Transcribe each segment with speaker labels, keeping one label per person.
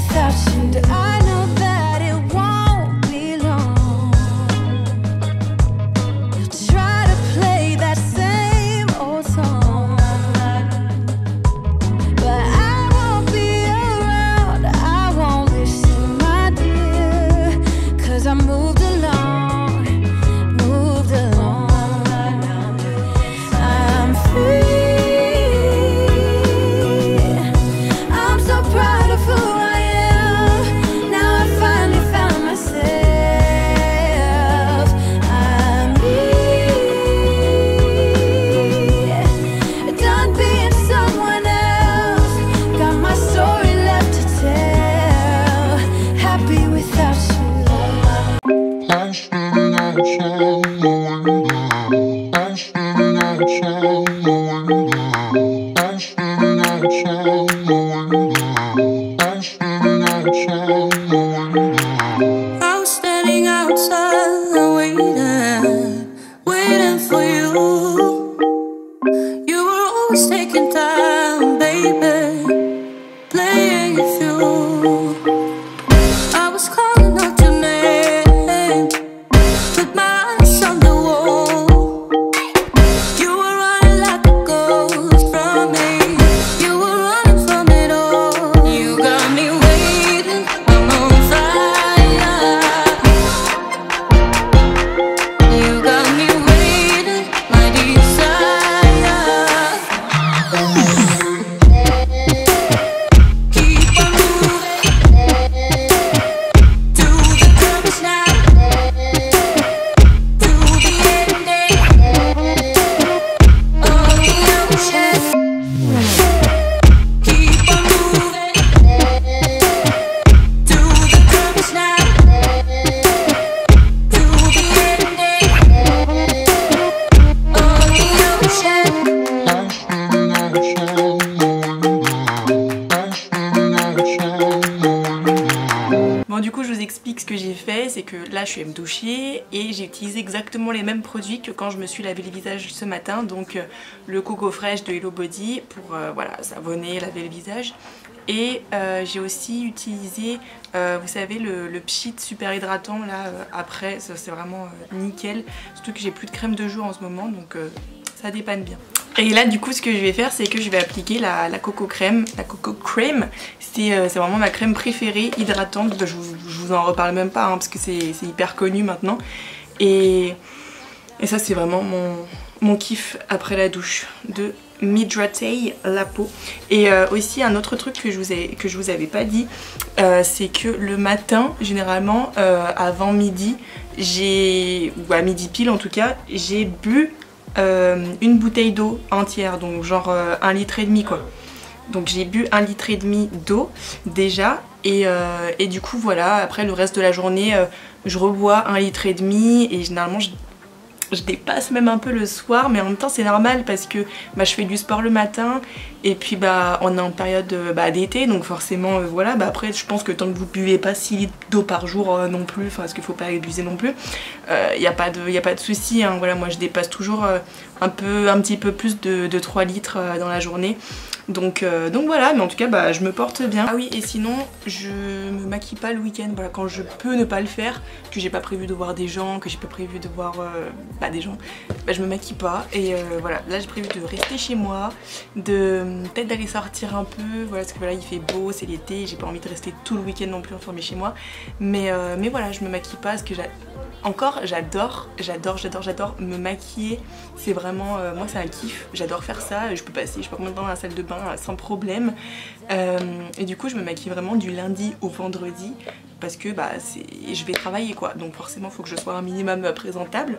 Speaker 1: without you. I know that it won't be long. You'll try to play that same old song, but I won't be around. I won't listen, my dear, 'cause I moved along, moved along. I'm free.
Speaker 2: Ce que j'ai fait, c'est que là je suis allée me doucher et j'ai utilisé exactement les mêmes produits que quand je me suis lavé le visage ce matin, donc le coco fraîche de Hello Body pour voilà, savonner, laver le visage, et j'ai aussi utilisé vous savez le Pchit super hydratant là après, ça c'est vraiment nickel, surtout que j'ai plus de crème de jour en ce moment, donc ça dépanne bien. Et là du coup ce que je vais faire, c'est que je vais appliquer la coco crème. La coco crème, c'est vraiment ma crème préférée hydratante. Je vous en reparle même pas hein, parce que c'est hyper connu maintenant. Et ça c'est vraiment mon kiff après la douche, de m'hydrater la peau. Et aussi un autre truc que je vous avais pas dit, c'est que le matin généralement avant midi, ou à midi pile en tout cas, j'ai bu une bouteille d'eau entière, donc genre 1,5 litre quoi. Donc j'ai bu 1,5 litre d'eau déjà, et du coup voilà, après le reste de la journée je rebois 1,5 litre, et généralement je dépasse même un peu le soir, mais en même temps c'est normal parce que bah, je fais du sport le matin, et puis bah on est en période d'été, donc forcément voilà, bah après je pense que tant que vous buvez pas 6 litres d'eau par jour non plus, enfin parce qu'il faut pas abuser non plus, y a pas de souci hein, voilà, moi je dépasse toujours un petit peu plus de 3 litres dans la journée. Donc voilà, mais en tout cas bah, je me porte bien. Ah oui, et sinon je me maquille pas le week-end, voilà, quand je peux ne pas le faire, que j'ai pas prévu de voir des gens, que j'ai pas prévu de voir des gens, bah, je me maquille pas, et voilà, là j'ai prévu de rester chez moi, peut-être d'aller sortir un peu, voilà, parce que voilà il fait beau, c'est l'été, j'ai pas envie de rester tout le week-end non plus enfermée chez moi, mais voilà, je me maquille pas parce que j'adore me maquiller, c'est vraiment, moi c'est un kiff, j'adore faire ça, je peux passer je sais pas combien de temps dans la salle de bain sans problème, et du coup je me maquille vraiment du lundi au vendredi parce que bah, je vais travailler quoi, donc forcément il faut que je sois un minimum présentable.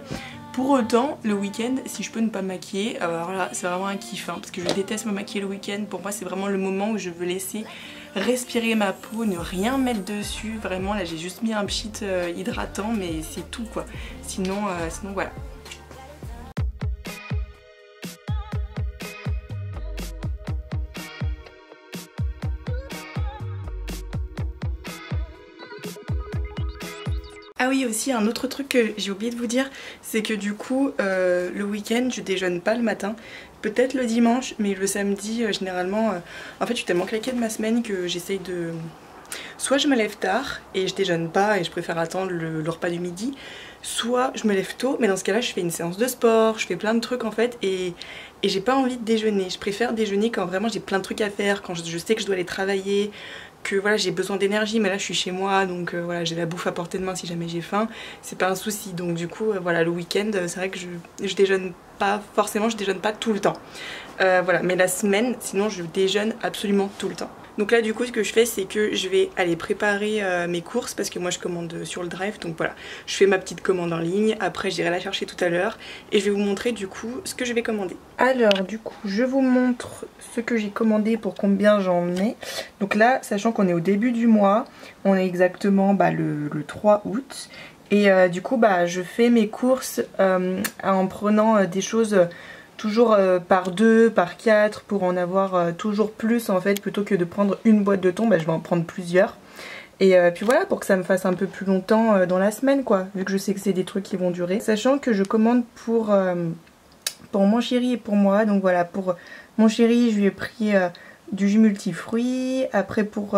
Speaker 2: Pour autant le week-end, si je peux ne pas me maquiller, alors là c'est vraiment un kiff hein, parce que je déteste me maquiller le week-end. Pour moi c'est vraiment le moment où je veux laisser respirer ma peau, ne rien mettre dessus, vraiment là j'ai juste mis un Pchit hydratant, mais c'est tout quoi, sinon voilà. Ah oui, aussi un autre truc que j'ai oublié de vous dire, c'est que du coup le week-end je déjeune pas le matin, peut-être le dimanche, mais le samedi généralement en fait je suis tellement claquée de ma semaine que j'essaye soit je me lève tard et je déjeune pas et je préfère attendre le repas du midi, soit je me lève tôt, mais dans ce cas-là je fais une séance de sport, je fais plein de trucs en fait et j'ai pas envie de déjeuner. Je préfère déjeuner quand vraiment j'ai plein de trucs à faire, quand je sais que je dois aller travailler, que voilà j'ai besoin d'énergie, mais là je suis chez moi donc voilà j'ai la bouffe à portée de main si jamais j'ai faim, c'est pas un souci. Donc du coup voilà le week-end c'est vrai que je déjeune pas forcément, je déjeune pas tout le temps. Voilà, mais la semaine sinon je déjeune absolument tout le temps. Donc là du coup ce que je fais c'est que je vais aller préparer mes courses parce que moi je commande sur le drive, donc voilà je fais ma petite commande en ligne, après j'irai la chercher tout à l'heure et je vais vous montrer du coup ce que je vais commander. Alors du coup je vous montre ce que j'ai commandé pour combien j'en ai. Donc là sachant qu'on est au début du mois, on est exactement le 3 août et du coup je fais mes courses en prenant des choses toujours par 2, par 4 pour en avoir toujours plus en fait, plutôt que de prendre une boîte de thon, je vais en prendre plusieurs. Et puis voilà, pour que ça me fasse un peu plus longtemps dans la semaine quoi, vu que je sais que c'est des trucs qui vont durer. Sachant que je commande pour mon chéri et pour moi, donc voilà, pour mon chéri je lui ai pris du jus multifruits, après pour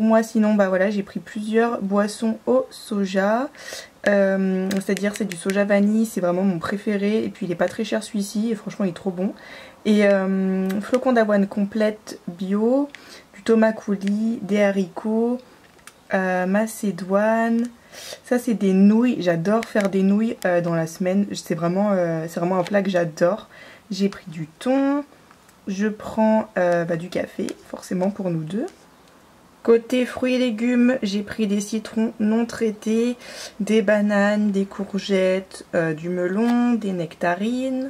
Speaker 2: moi sinon voilà j'ai pris plusieurs boissons au soja. C'est-à-dire c'est du soja vanille, c'est vraiment mon préféré et puis il est pas très cher celui-ci et franchement il est trop bon. Et flocons d'avoine complète bio, du tomate coulis, des haricots, macédoine. Ça c'est des nouilles, j'adore faire des nouilles dans la semaine, c'est vraiment un plat que j'adore. J'ai pris du thon, je prends du café forcément pour nous deux. Côté fruits et légumes, j'ai pris des citrons non traités, des bananes, des courgettes, du melon, des nectarines,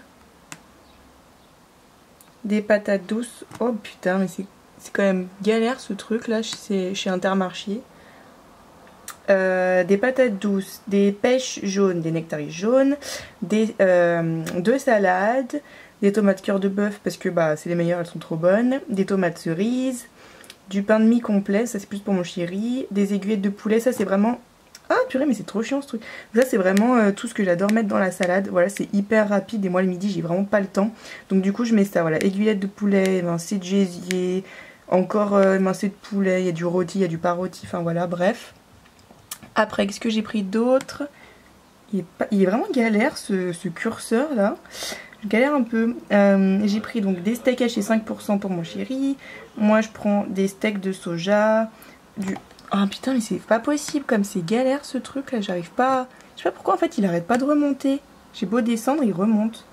Speaker 2: des patates douces. Oh putain, mais c'est quand même galère ce truc là chez Intermarché. Des patates douces, des pêches jaunes, des nectarines jaunes, deux salades, des tomates cœur de bœuf parce que c'est les meilleures, elles sont trop bonnes, des tomates cerises, du pain de mie complet, ça c'est plus pour mon chéri, des aiguillettes de poulet, ça c'est vraiment... Ah purée mais c'est trop chiant ce truc. Ça c'est vraiment tout ce que j'adore mettre dans la salade, voilà c'est hyper rapide et moi le midi j'ai vraiment pas le temps. Donc du coup je mets ça, voilà, aiguillettes de poulet, émincé de gésier, encore émincé de poulet, il y a du rôti, il y a du pas rôti, enfin voilà bref. Après qu'est-ce que j'ai pris d'autre? Il est vraiment galère ce curseur là. Je galère un peu. J'ai pris donc des steaks hachés 5% pour mon chéri. Moi je prends des steaks de soja. Oh putain mais c'est pas possible comme c'est galère ce truc là. J'arrive pas... Je sais pas pourquoi en fait il arrête pas de remonter. J'ai beau descendre il remonte.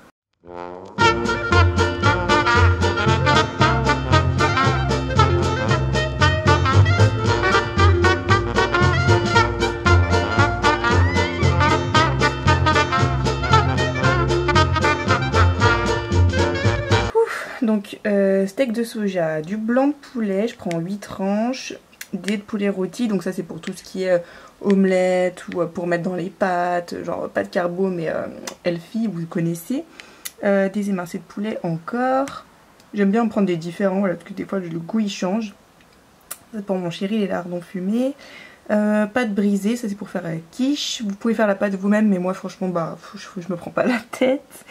Speaker 2: Donc steak de soja, du blanc de poulet, je prends 8 tranches, des de poulet rôti, donc ça c'est pour tout ce qui est omelette ou pour mettre dans les pâtes, genre pas de carbo mais healthy, vous connaissez, des émincés de poulet encore, j'aime bien en prendre des différents, voilà, parce que des fois le goût il change, ça pour mon chéri les lardons fumés, pâte brisée, ça c'est pour faire la quiche. Vous pouvez faire la pâte vous-même, mais moi franchement je me prends pas la tête.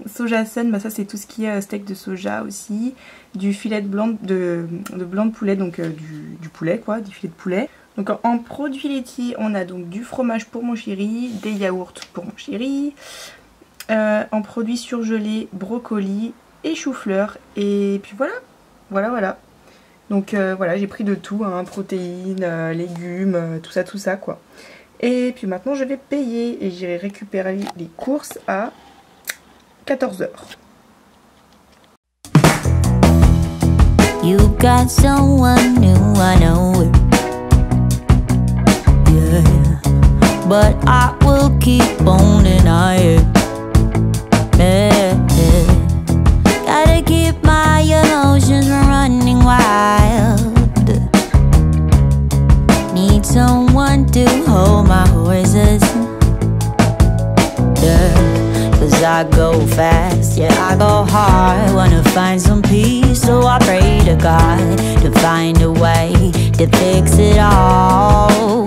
Speaker 2: Soja sun, ça c'est tout ce qui est steak de soja aussi. Du filet de blanc de poulet, donc du poulet quoi, du filet de poulet. Donc en produits laitiers, on a donc du fromage pour mon chéri, des yaourts pour mon chéri. En produits surgelés, brocoli et chou-fleur. Et puis voilà. Donc voilà, j'ai pris de tout, hein, protéines, légumes, tout ça quoi. Et puis maintenant je vais payer et j'irai récupérer les courses à 14 h.
Speaker 3: You got someone new, I know it. Yeah, but I will keep on denying. Yeah. Gotta keep my emotions running wild. Need someone to hold my horses. Yeah, 'cause I go fast, yeah I go hard. Wanna find some peace, so I pray to God to find a way to fix it all.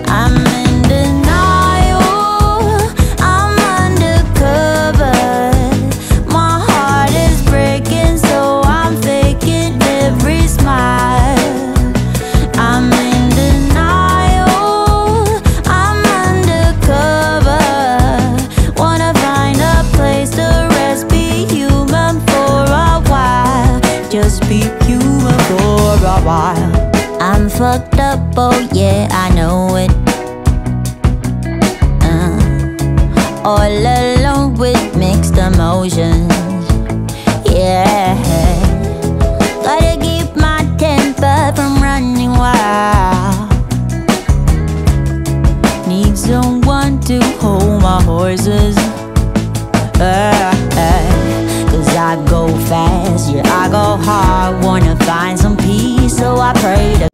Speaker 3: I'm in denial, I'm undercover. My heart is breaking, so I'm faking every smile. I'm fucked up, oh yeah, I know it. All alone with mixed emotions, yeah. Gotta keep my temper from running wild. Need someone to hold my horses, cause I go fast, yeah, I go hard. Wanna find some peace, so I pray to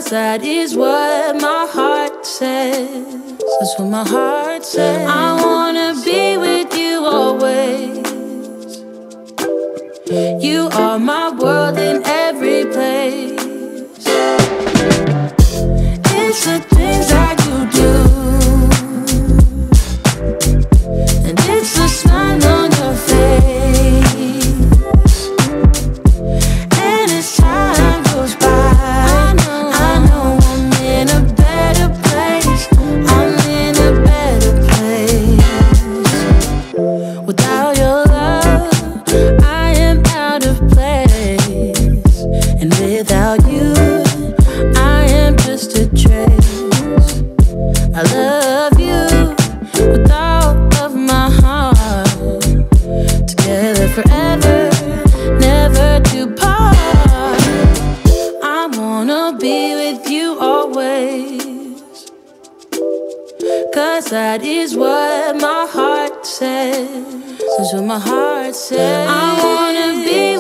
Speaker 1: that is what my heart says. That's what my heart says. I wanna be with you always. You are my world in every place. It's the things that you do, and it's the smile on your face. And as time goes by, I know I'm in a better place. I'm in a better place. Without your love, I am out of place. And without you, I am just a trace. I love you with all of my heart. Together forever, never to part. I wanna be with you always, 'cause that is what my heart says. That's what my heart says. I wanna be